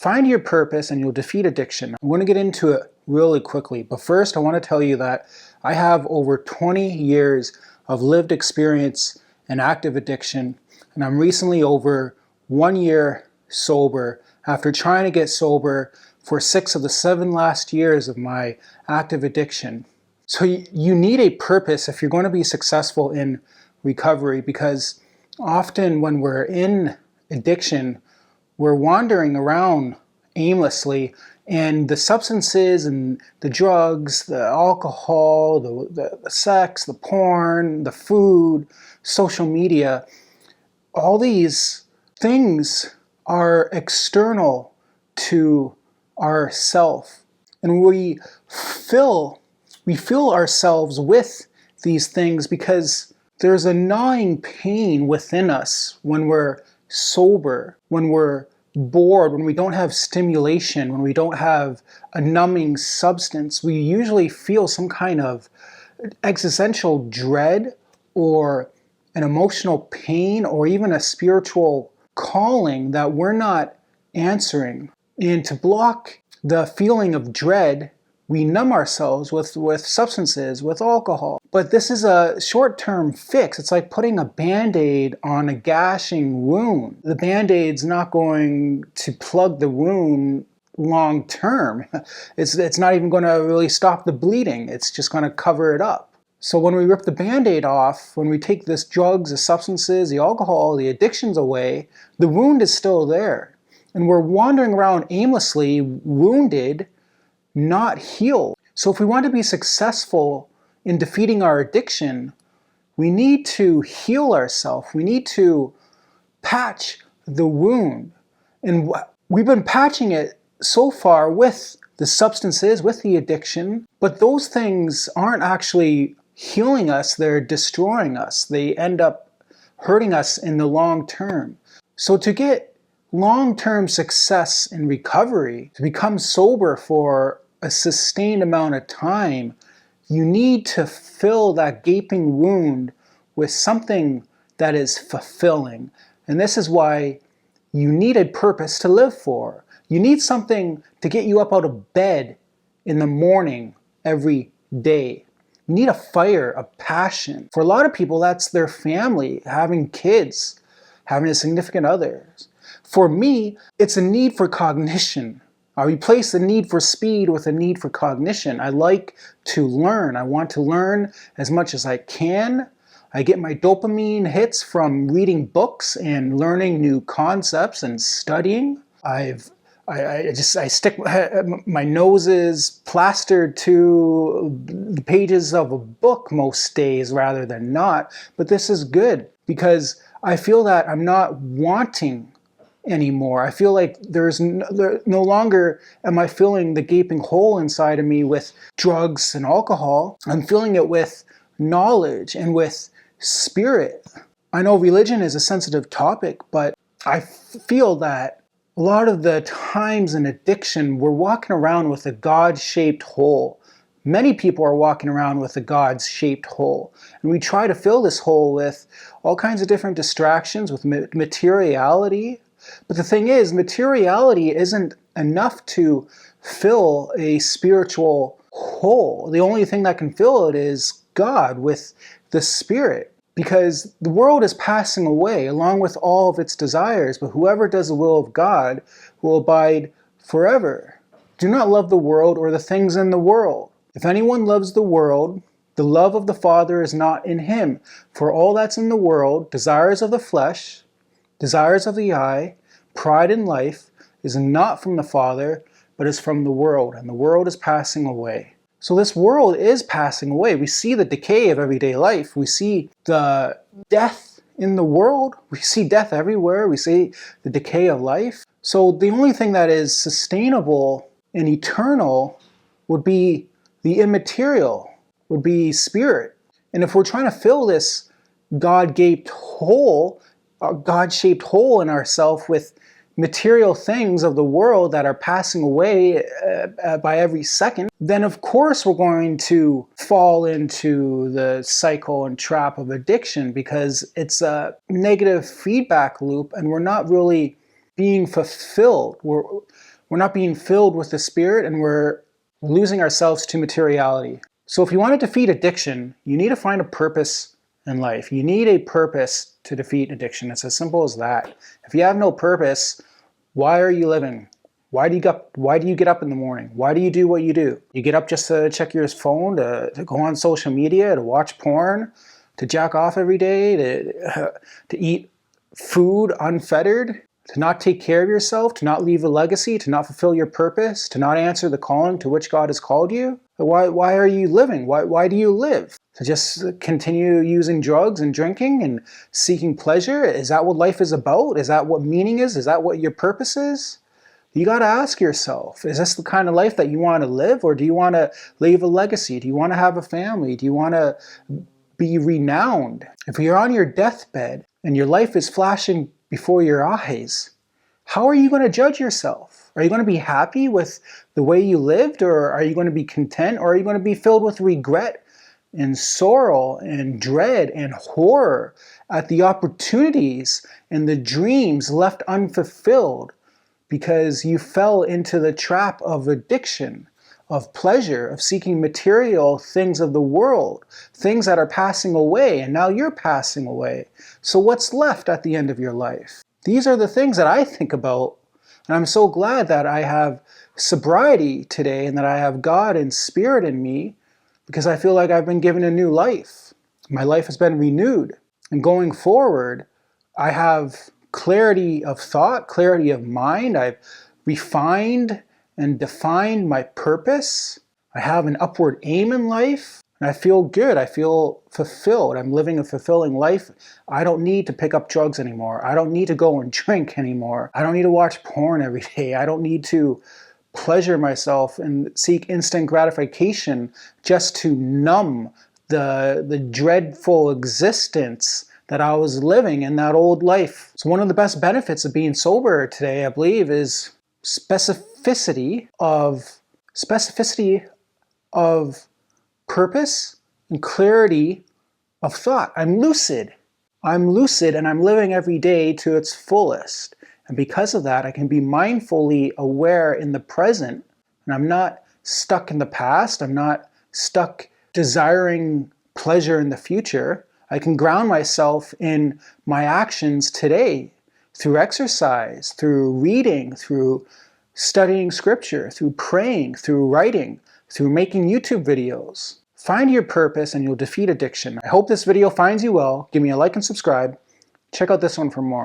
Find your purpose and you'll defeat addiction. I'm going to get into it really quickly, but first I want to tell you that I have over 20 years of lived experience in active addiction, and I'm recently over 1 year sober after trying to get sober for 6 of the 7 last years of my active addiction. So you need a purpose if you're going to be successful in recovery, because often when we're in addiction, we're wandering around aimlessly, and the substances and the drugs, the alcohol, the sex, the porn, the food, social media, all these things are external to ourself, and we fill ourselves with these things because there's a gnawing pain within us when we're sober, when we're bored, when we don't have stimulation, when we don't have a numbing substance. We usually feel some kind of existential dread or an emotional pain or even a spiritual calling that we're not answering. And to block the feeling of dread, we numb ourselves with substances, with alcohol. But this is a short-term fix. It's like putting a Band-Aid on a gashing wound. The Band-Aid's not going to plug the wound long term. It's not even going to really stop the bleeding. It's just going to cover it up. So when we rip the Band-Aid off, when we take this drugs, the substances, the alcohol, the addictions away, the wound is still there. And we're wandering around aimlessly, wounded, not healed. So if we want to be successful in defeating our addiction, we need to heal ourselves. We need to patch the wound. And we've been patching it so far with the substances, with the addiction, but those things aren't actually healing us, they're destroying us. They end up hurting us in the long term. So to get long-term success in recovery, to become sober for a sustained amount of time, you need to fill that gaping wound with something that is fulfilling. And this is why you need a purpose to live for. You need something to get you up out of bed in the morning every day. You need a fire, a passion. For a lot of people, that's their family, having kids, having a significant other. For me, it's a need for cognition. I replace the need for speed with a need for cognition. I like to learn. I want to learn as much as I can. I get my dopamine hits from reading books and learning new concepts and studying. I stick my nose is plastered to the pages of a book most days rather than not. But this is good because I feel that I'm not wanting anymore. I feel like there's no longer am I filling the gaping hole inside of me with drugs and alcohol. I'm filling it with knowledge and with spirit. I know religion is a sensitive topic, but I feel that a lot of the times in addiction, we're walking around with a God-shaped hole. Many people are walking around with a God-shaped hole. And we try to fill this hole with all kinds of different distractions, with materiality. But the thing is, materiality isn't enough to fill a spiritual hole. The only thing that can fill it is God with the Spirit. Because the world is passing away along with all of its desires, but whoever does the will of God will abide forever. Do not love the world or the things in the world. If anyone loves the world, the love of the Father is not in him. For all that's in the world, desires of the flesh, desires of the eye, pride in life, is not from the Father, but is from the world, and the world is passing away. So this world is passing away. We see the decay of everyday life. We see the death in the world. We see death everywhere. We see the decay of life. So the only thing that is sustainable and eternal would be the immaterial, would be spirit. And if we're trying to fill this God-gaped hole, a God-shaped hole in ourselves with material things of the world that are passing away by every second, then of course we're going to fall into the cycle and trap of addiction, because it's a negative feedback loop and we're not really being fulfilled. We're not being filled with the Spirit, and we're losing ourselves to materiality. So if you want to defeat addiction, you need to find a purpose in life. You need a purpose to defeat addiction. It's as simple as that. If you have no purpose, why are you living? Why do you get up in the morning? Why do you do what you do? You get up just to check your phone, to go on social media, to watch porn, to jack off every day, to eat food unfettered, to not take care of yourself, to not leave a legacy, to not fulfill your purpose, to not answer the calling to which God has called you? Why are you living? Why do you live? To just continue using drugs and drinking and seeking pleasure? Is that what life is about? Is that what meaning is? Is that what your purpose is? You got to ask yourself, is this the kind of life that you want to live, or do you want to leave a legacy? Do you want to have a family? Do you want to be renowned? If you're on your deathbed and your life is flashing before your eyes, how are you going to judge yourself? Are you going to be happy with the way you lived, or are you going to be content, or are you going to be filled with regret and sorrow and dread and horror at the opportunities and the dreams left unfulfilled because you fell into the trap of addiction, of pleasure, of seeking material things of the world, things that are passing away, and now you're passing away. So what's left at the end of your life? These are the things that I think about, and I'm so glad that I have sobriety today and that I have God and Spirit in me, because I feel like I've been given a new life. My life has been renewed. And going forward, I have clarity of thought, clarity of mind. I've refined and defined my purpose. I have an upward aim in life, and I feel good. I feel fulfilled. I'm living a fulfilling life. I don't need to pick up drugs anymore. I don't need to go and drink anymore. I don't need to watch porn every day. I don't need to pleasure myself and seek instant gratification just to numb the dreadful existence that I was living in that old life. So one of the best benefits of being sober today, I believe, is specificity of purpose and clarity of thought. I'm lucid and I'm living every day to its fullest. And because of that, I can be mindfully aware in the present, and I'm not stuck in the past. I'm not stuck desiring pleasure in the future. I can ground myself in my actions today through exercise, through reading, through studying scripture, through praying, through writing, through making YouTube videos. Find your purpose and you'll defeat addiction. I hope this video finds you well. Give me a like and subscribe. Check out this one for more.